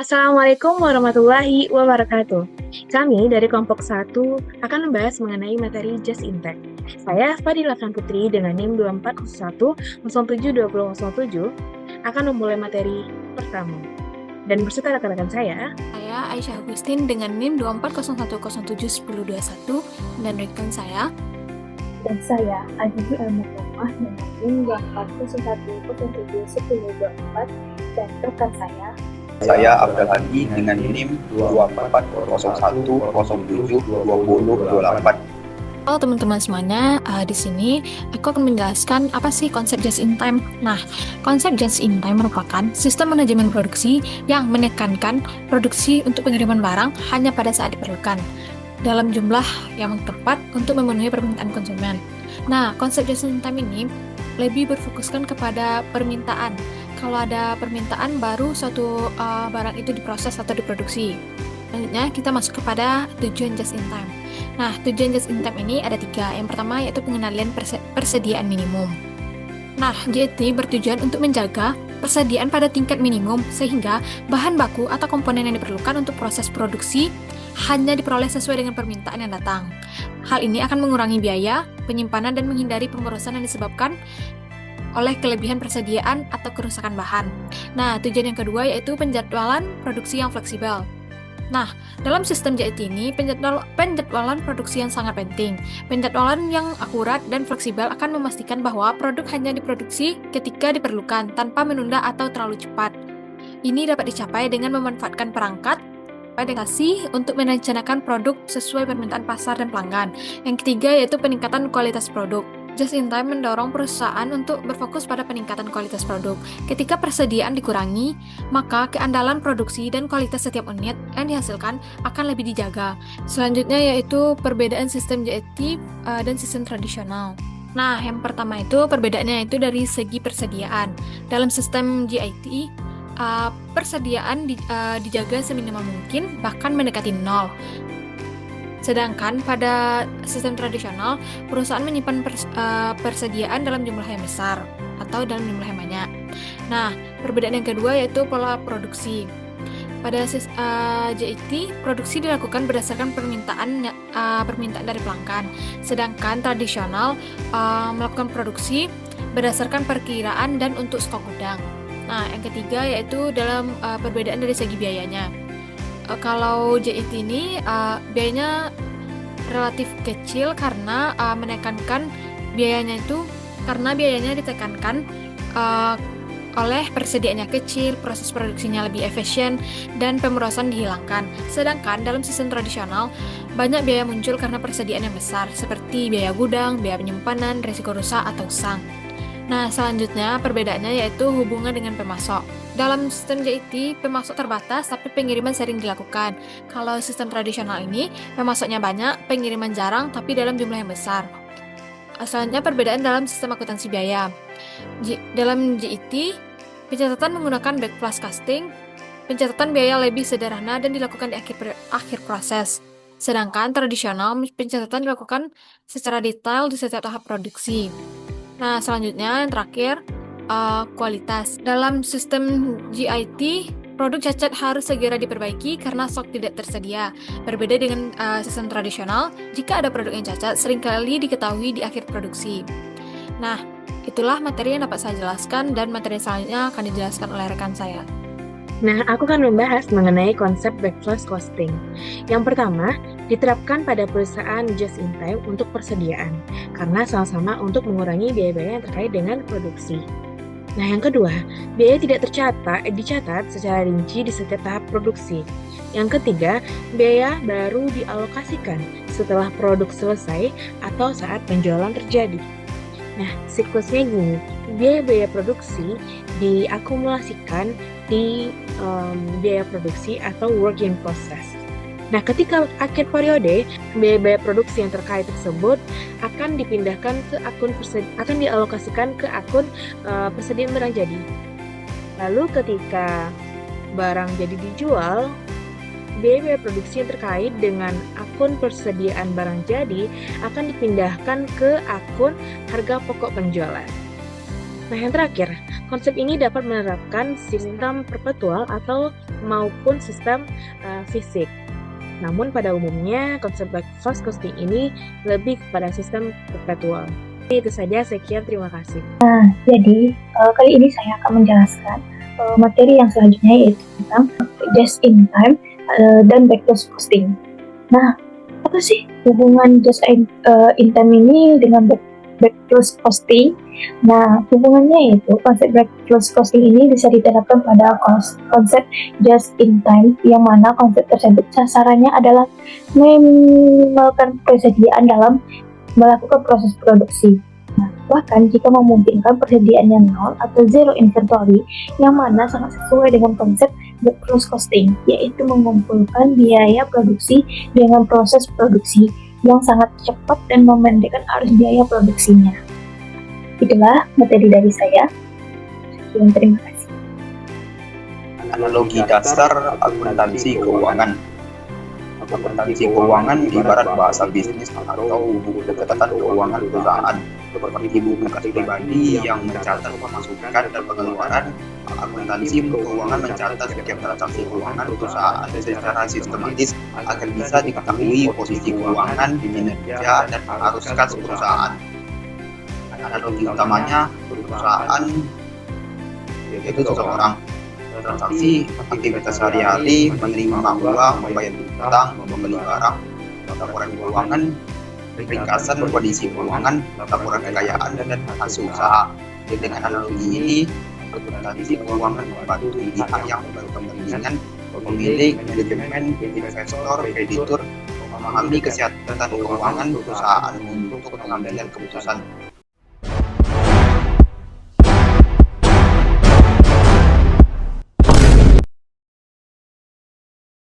Assalamualaikum warahmatullahi wabarakatuh. Kami dari kelompok 1 akan membahas mengenai materi Just in Time. Saya Fadila Putri dengan NIM 2401 akan memulai materi pertama. Dan beserta rekan-rekan saya Aisyah Agustin dengan NIM 2401071021 dan rekan saya. Dan saya Aditi Al-Mukarramah dengan NIM 2401071024 dan rekan saya Abdul Hadi dengan NIM 2401072028. Halo teman-teman semuanya, di sini aku akan menjelaskan apa sih konsep just in time. Nah, konsep just in time merupakan sistem manajemen produksi yang menekankan produksi untuk pengiriman barang hanya pada saat diperlukan dalam jumlah yang tepat untuk memenuhi permintaan konsumen. Nah, konsep just in time ini lebih berfokuskan kepada permintaan. Kalau ada permintaan, baru suatu barang itu diproses atau diproduksi. Selanjutnya kita masuk kepada tujuan just in time. Nah, tujuan just in time ini ada 3. Yang pertama yaitu pengendalian persediaan minimum. Nah, JIT bertujuan untuk menjaga persediaan pada tingkat minimum sehingga bahan baku atau komponen yang diperlukan untuk proses produksi hanya diperoleh sesuai dengan permintaan yang datang. Hal ini akan mengurangi biaya, penyimpanan, dan menghindari pemborosan yang disebabkan oleh kelebihan persediaan atau kerusakan bahan. Nah, tujuan yang kedua yaitu penjadwalan produksi yang fleksibel. Nah, dalam sistem JIT ini, penjadwalan produksi yang sangat penting. Penjadwalan yang akurat dan fleksibel akan memastikan bahwa produk hanya diproduksi ketika diperlukan, tanpa menunda atau terlalu cepat. Ini dapat dicapai dengan memanfaatkan perangkat untuk merencanakan produk sesuai permintaan pasar dan pelanggan. Yang ketiga yaitu peningkatan kualitas produk. Just in time mendorong perusahaan untuk berfokus pada peningkatan kualitas produk. Ketika persediaan dikurangi, maka keandalan produksi dan kualitas setiap unit yang dihasilkan akan lebih dijaga. Selanjutnya yaitu perbedaan sistem JIT dan sistem tradisional. Nah, yang pertama itu perbedaannya itu dari segi persediaan. Dalam sistem JIT, persediaan dijaga seminimal mungkin, bahkan mendekati nol. Sedangkan pada sistem tradisional, perusahaan menyimpan persediaan dalam jumlah yang besar atau dalam jumlah yang banyak. Nah, perbedaan yang kedua yaitu pola produksi. Pada JIT, produksi dilakukan berdasarkan permintaan dari pelanggan. Sedangkan tradisional melakukan produksi berdasarkan perkiraan dan untuk stok gudang. Nah, yang ketiga yaitu dalam perbedaan dari segi biayanya. Kalau JIT ini biayanya relatif kecil karena menekankan biayanya itu karena biayanya ditekankan oleh persediaannya kecil, proses produksinya lebih efisien, dan pemborosan dihilangkan. Sedangkan dalam sistem tradisional banyak biaya muncul karena persediaan yang besar seperti biaya gudang, biaya penyimpanan, risiko rusak atau usang. Nah, selanjutnya perbedaannya yaitu hubungan dengan pemasok. Dalam sistem JIT, pemasok terbatas tapi pengiriman sering dilakukan. Kalau sistem tradisional ini, pemasoknya banyak, pengiriman jarang tapi dalam jumlah yang besar. Selanjutnya perbedaan dalam sistem akuntansi biaya. Dalam JIT, pencatatan menggunakan backflash casting, pencatatan biaya lebih sederhana dan dilakukan di akhir proses. Sedangkan tradisional, pencatatan dilakukan secara detail di setiap tahap produksi. Nah, selanjutnya yang terakhir, kualitas. Dalam sistem JIT, produk cacat harus segera diperbaiki karena stok tidak tersedia. Berbeda dengan sistem tradisional, jika ada produk yang cacat, seringkali diketahui di akhir produksi. Nah, itulah materi yang dapat saya jelaskan dan materi selanjutnya akan dijelaskan oleh rekan saya. Nah, aku akan membahas mengenai konsep backflash costing. Yang pertama, diterapkan pada perusahaan just in time untuk persediaan, karena sama-sama untuk mengurangi biaya-biaya yang terkait dengan produksi. Nah, yang kedua, biaya tidak dicatat secara rinci di setiap tahap produksi. Yang ketiga, biaya baru dialokasikan setelah produk selesai atau saat penjualan terjadi. Nah, siklusnya gini, biaya-biaya produksi diakumulasikan di biaya produksi atau work in process. Nah, ketika akhir periode, biaya-biaya produksi yang terkait tersebut akan dialokasikan ke akun persediaan barang jadi. Lalu ketika barang jadi dijual, biaya produksi yang terkait dengan akun persediaan barang jadi akan dipindahkan ke akun harga pokok penjualan. Nah, yang terakhir, konsep ini dapat menerapkan sistem perpetual atau maupun sistem fisik. Namun pada umumnya konsep backflow costing ini lebih kepada sistem perpetual. Itu saja, sekian, terima kasih. Jadi, kali ini saya akan menjelaskan materi yang selanjutnya, yaitu tentang just in time dan backflow costing. Nah, apa sih hubungan just in time ini dengan backflow costing? Nah, hubungannya yaitu konsep backflow costing ini bisa diterapkan pada konsep just in time, yang mana konsep tersebut sasarannya adalah meminimalkan persediaan dalam melakukan proses produksi. Nah, bahkan jika memungkinkan persediaannya nol atau zero inventory, yang mana sangat sesuai dengan konsep backflow costing, yaitu mengumpulkan biaya produksi dengan proses produksi yang sangat cepat dan memendekkan arus biaya produksinya. Itulah materi dari saya. Sekian, terima kasih. Analogi dasar akuntansi keuangan. Akuntansi keuangan ibarat bahasa bisnis atau buku catatan keuangan perusahaan, seperti buku kas pribadi yang mencatat pemasukan dan pengeluaran. Akuntansi keuangan mencatat setiap transaksi keuangan perusahaan secara sistematis agar bisa diketahui posisi keuangan, kinerja, dan arus kas perusahaan. Analogi utamanya perusahaan yaitu seseorang transaksi aktivitas sehari-hari, menerima uang, membayar utang, membeli barang, laporan keuangan, ringkasan kondisi keuangan, laporan kekayaan, dan hasil usaha. Dengan analogi ini, akuntansi keuangan membantu pihak yang berkepentingan, pemilik, manajemen, investor, kreditur, memahami kesehatan keuangan perusahaan untuk pengambilan keputusan